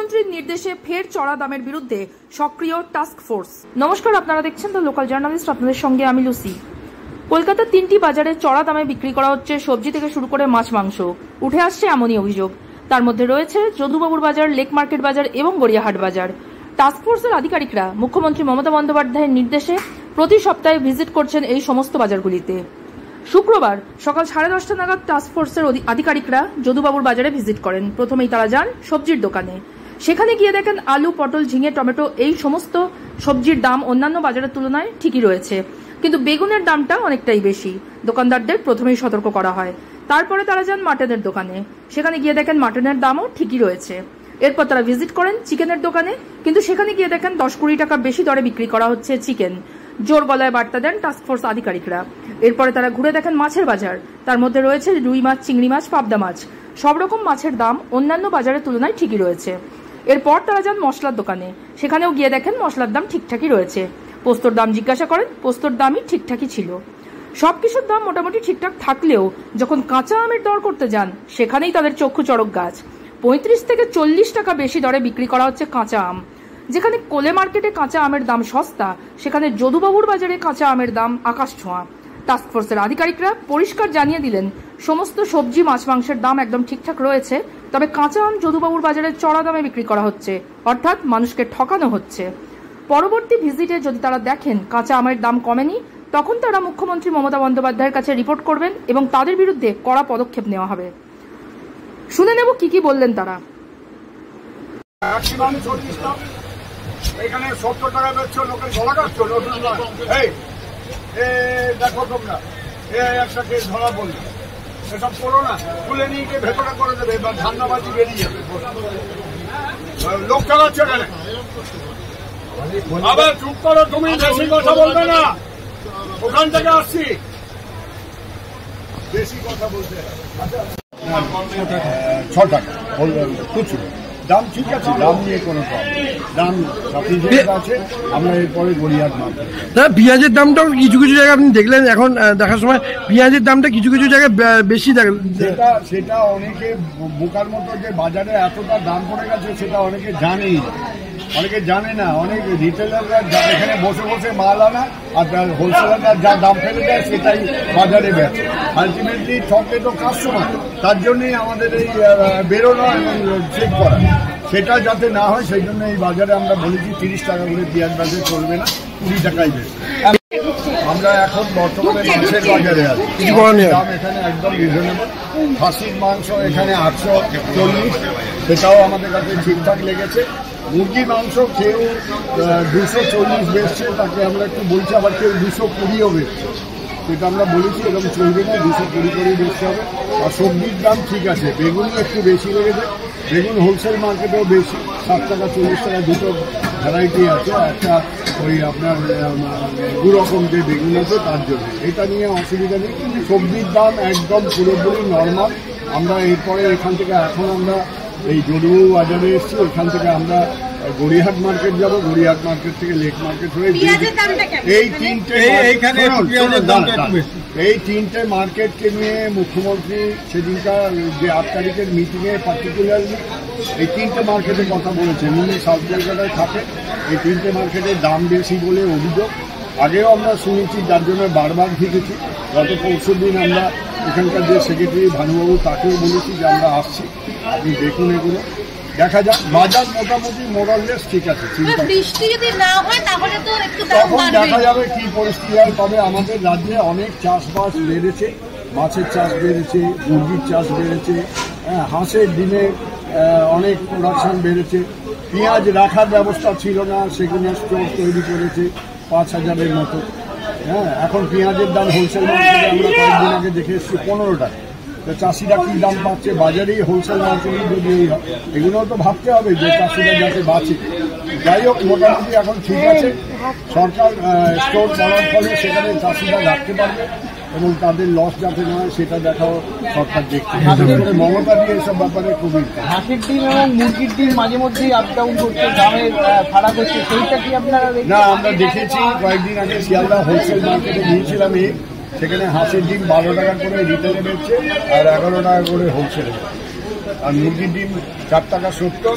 মুখ্যমন্ত্রীর নির্দেশে ফের চড়া দামের বিরুদ্ধে সক্রিয় টাস্ক ফোর্স। নমস্কার, আপনারা দেখছেন দ্য লোকাল জার্নালিস্ট, আপনাদের সঙ্গে আমি লুসি। কলকাতার 3টি বাজারে চড়া দামে বিক্রি করা হচ্ছে সবজি থেকে শুরু করে মাছ মাংস। উঠে আসছে এমনই অভিযোগ। তার মধ্যে রয়েছে যদুবাবুর বাজার, লেক মার্কেট বাজার এবং গড়িয়াহাট বাজার। টাস্ক ফোর্সের আধিকারিকরা মুখ্যমন্ত্রী মমতা বন্দ্যোপাধ্যায়ের নির্দেশে প্রতি সপ্তাহে ভিজিট করছেন এই সমস্ত বাজারগুলিতে। শুক্রবার সকাল 10:30 নাগাদ টাস্ক ফোর্সের আধিকারিকরা যদুবাবুর বাজারে ভিজিট করেন। প্রথমেই তারা যান সবজির দোকানে। সেখানে গিয়ে দেখেন আলু, পটল, ঝিঙে, টমেটো এই সমস্ত সবজির দাম অন্যান্য বাজারের তুলনায় ঠিকই রয়েছে, কিন্তু বেগুনের দামটা অনেকটাই বেশি। দোকানদারদের প্রথমেই সতর্ক করা হয়। তারপরে তারা যান মাটনের দোকানে। সেখানে গিয়ে দেখেন মাটনের দামও ঠিকই রয়েছে। এরপর তারা ভিজিট করেন চিকেনের দোকানে, কিন্তু সেখানে গিয়ে দেখেন 10-20 টাকা বেশি দরে বিক্রি করা হচ্ছে চিকেন। জোর গলায় বার্তা দেন টাস্ক ফোর্স আধিকারিকরা। এরপরে তারা ঘুরে দেখেন মাছের বাজার। তার মধ্যে রয়েছে রুই মাছ, চিংড়ি মাছ, পাবদা মাছ। সব রকম মাছের দাম অন্যান্য বাজারের তুলনায় ঠিকই রয়েছে। এরপর তারা যান মশলার দোকানে। সেখানেও গিয়ে দেখেন মশলার দাম ঠিকঠাকই রয়েছে। পোস্তর দাম জিজ্ঞাসা করেন, পোস্তর দামই ঠিকঠাকই ছিল। সবকিছুর দাম মোটামুটি ঠিকঠাক থাকলেও যখন কাঁচা আমের দর করতে যান, সেখানেই তাদের চক্ষু চড়ক গাছ। 35 থেকে 40 টাকা বেশি দরে বিক্রি করা হচ্ছে কাঁচা আম। যেখানে কোলে মার্কেটে কাঁচা আমের দাম সস্তা, সেখানে যদুবাবুর বাজারে কাঁচা আমের দাম আকাশ ছোঁয়া। টাস্ক ফোর্সের আধিকারিকরা পরিষ্কার জানিয়ে দিলেন, সমস্ত সবজি, মাছ, মাংসের দাম একদম ঠিকঠাক রয়েছে, তবে কাঁচা আম যদুবাবুর বাজারে চড়া দামে বিক্রি করা হচ্ছে, অর্থাৎ মানুষকে ঠকানো হচ্ছে। পরবর্তী ভিজিটে যদি তারা দেখেন কাঁচা আমের দাম কমেনি, তখন তারা মুখ্যমন্ত্রী মমতা বন্দ্যোপাধ্যায়ের কাছে রিপোর্ট করবেন এবং তাদের বিরুদ্ধে কড়া পদক্ষেপ নেওয়া হবে। শুনে নেব কি কি বললেন তারা। এখানে 70 টাকা বেচছো, লোকের গলা কাটছো। দেখো তোমরা একটা কেস ধরা বললো, এসব করো না। তুলে নিয়ে গিয়ে ভেতরে করে দেবে, এবার ধান্দাবাজি বেরিয়ে যাবে। লোক চালাচ্ছ এখানে, আবার চুপ করো। তুমি বেশি কথা বলবে না, ওখান থেকে আসছি। বেশি কথা বলতে 6 টাকা কিছু দাম ঠিক আছে, দাম নিয়ে কোনো প্রবলেম, দাম সাফিসিয়েন্ট আছে। আমরা এরপরে গড়িয়াহাট মার্কেট। দাদা, পেঁয়াজের দামটাও কিছু কিছু জায়গায় আপনি দেখলেন, এখন দেখার সময় পেঁয়াজের দামটা কিছু কিছু জায়গায় বেশি দেখেন। সেটা অনেকে বোকার মতো যে বাজারে এতটা দাম পড়ে গেছে সেটা অনেকে জানেই, অনেকে জানে না। অনেক রিটেলাররা এখানে বসে বসে মাল আনা আর হোলসেলাররা যা দাম ফেলে দেয় সেটাই বাজারে বেচে। আলটিমেটলি ঠকে তো কাস্টমার। তার জন্যই আমাদের এই বেরোনো এবং চেক করা, সেটা যাতে না হয় সেই জন্য এই বাজারে আমরা বলেছি 30 টাকা করে পেঁয়াজ বাজারে চলবে না, 20 টাকাই বেশি। আমরা এখন বর্তমানে মাছের বাজারে আছি, দাম এখানে একদম রিজনেবল। খাসির মাংস এখানে 840, সেটাও আমাদের কাছে ঠিকঠাক লেগেছে। মুরগির মাংস কেউ 240 বেচছে, তাকে আমরা একটু বলছি, আবার কেউ 220ও বেচছে। সেটা আমরা বলেছি এরকম চলবে না, 220 করেই বেচতে হবে। আর সবজির দাম ঠিক আছে, বেগুনও একটু বেশি লেগেছে। বেগুন হোলসেল মার্কেটেও বেশি, 7 টাকা 40 টাকা দুটো ভ্যারাইটি আছে। একটা ওই আপনার 2 রকম যে বেগুন আছে তার জন্য, এটা নিয়ে অসুবিধা নেই। সবজির দাম একদম পুরোপুরি নর্মাল। আমরা এরপরে এখান থেকে এখন আমরা এই যদুবাবু বাজারে এসেছি, এখান থেকে আমরা গড়িয়াহাট মার্কেট যাবো। গড়িয়াহাট মার্কেট থেকে লেক মার্কেট হয়ে এই তিনটে মার্কেটকে নিয়ে মুখ্যমন্ত্রী সেদিনকার যে 8 তারিখের মিটিংয়ে পার্টিকুলারলি এই 3টে মার্কেটের কথা বলেছেন। উনি সাউথ কলকাতায় থাকে। এই 3টে মার্কেটের দাম বেশি বলে অভিযোগ আগেও আমরা শুনেছি, যার জন্য বারবার ভিড়েছি। গত পরশুদিন আমরা এখানকার যে সেক্রেটারি ভানুবাবু, তাকেও বলেছি যে আমরা আসছি, আপনি দেখুন এগুলো। দেখা যাক, বাজার মোটামুটি মোরাললেস ঠিক আছে। বৃষ্টি যদি না হয় তাহলে তো একটু তখন দেখা যাবে কি পরিস্থিতি হয়। তবে আমাদের রাজ্যে অনেক চাষবাস বেড়েছে, মাছের চাষ বেড়েছে, মুরগির চাষ বেড়েছে, হাঁসের ডিমের অনেক প্রোডাকশন বেড়েছে। পেঁয়াজ রাখার ব্যবস্থা ছিল না, সেগুলো স্টোর তৈরি করেছে 5000-এর মতো। এখন পেঁয়াজের দাম হোলসেল মার্কেটে আমরা কয়েকদিন আগে দেখে এসেছি 15 টাকা। তো চাষিরা কী দাম পাচ্ছে বাজারেই, হোলসেল মার্কেটেই যদি এই হয়, এগুলোও তো ভাবতে হবে যে চাষিরা যাতে বাঁচে। যাই হোক, মোটামুটি এখন ঠিক আছে। সরকার স্টোর করার ফলে সেখানে চাষিরা রাখতে পারবে এবং তাদের লস যাতে না হয় সেটা দেখাও সরকার দেখছে। মমতা দিয়ে এসব ব্যাপারে খুবই। হাঁসের ডিম এবং মুরগির ডিম মাঝে মধ্যেই আপ ডাউন করছে, দামের ফারাক হচ্ছে, সেইটা কি আপনারা? না, আমরা দেখেছি কয়েকদিন আগে শিয়ালদা হোলসেল মার্কেটে গিয়েছিলাম, সেখানে হাঁসের ডিম 12 টাকা করে রিটেলে বেচছে আর 11 টাকা করে হোলসেলে, আর মুরগির ডিম 4 টাকা 70।